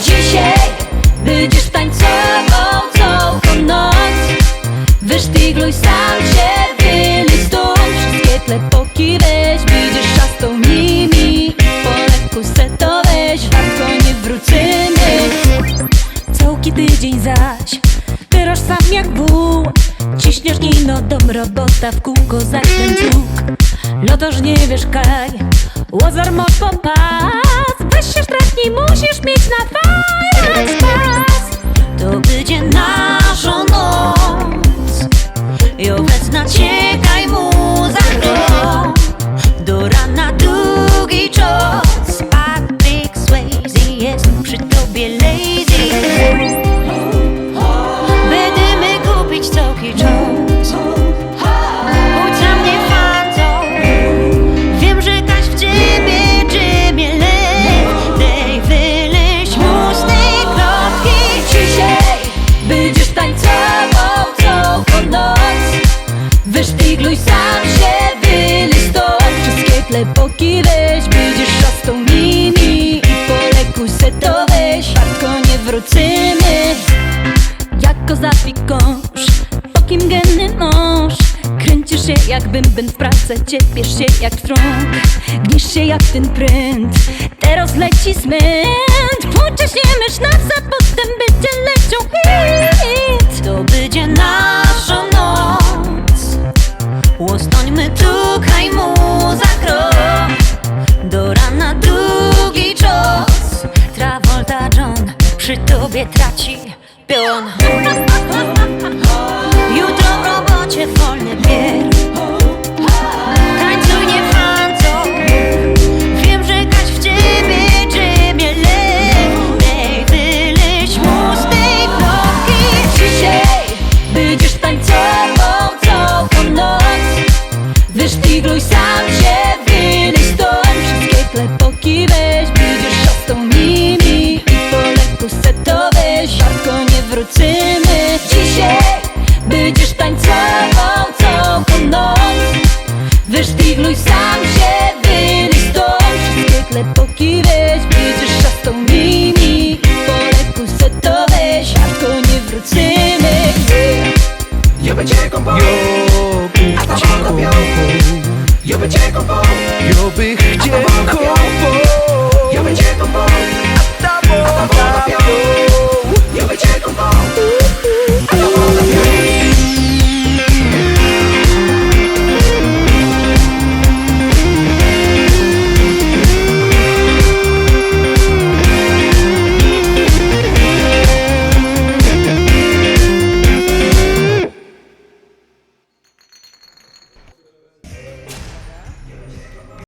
Dzisiaj będziesz tańcował całą noc. Wysztygluj sam się, wyliz stąd. Wszystkie klepoki weź, będziesz szastą nimi. Po lekku se to weź, warto nie wrócimy. Całki tydzień zaś, wyroś sam jak wół. Ciśniesz ino dom, robota w kółko za ten druk. Lotoż nie wiesz kaj, łozor moc popas. Weź się sztrachnij, musisz mieć na fajny spas. To będzie naszą noc i obecna czekaj mu za krok. Do rana długi czas. Patrick Swayze jest przy tobie lazy. Będziemy kupić całki czas. Budź za mnie fantą. Wiem, że kaś w ciebie drzemie lew. Dej wyleź mu z tej kropki. Dzisiaj będziesz tańcował całą noc. Wysztygluj sam się, wyliz stąd. Wszystkie klepoki weź, będziesz szastą nimi. I po leku se to weź, wartko nie wrócimy. Jak kozaki kąż, okiem genny nóż. Kręcisz się jak bym w pracę, ciepiesz się jak trąg. Gniesz się jak ten pręt, teraz leci smęt. Wciśniemy sznapsa, potem będzie leciał hit. To będzie nasza noc. Łostońmy, tukaj mu za krok. Do rana długi czas. Travolta John przy tobie traci pion. Jutro w robocie wolny bieg. Tańcuj nie fantą. Wiem, że kaś w ciebie drzemie lew. Dej wyleź mu z tej kropki. Dzisiaj będziesz tańcował całą noc. Wysztygluj sam się, wyliz stąd. Wszystkie klepoki weź, będziesz szastą nimi. I po lekku se to weź, wartko nie wrócimy. Dzisiaj będziesz tańcował całą noc. Wysztygluj sam się, wyliz stąd. Wszystkie klepoki weź, będziesz szastą nimi. I po lekku se to weź, wartko nie wrócimy. Yo będzie kombo, a ta woda pią. Yo będzie kombo, Yo bych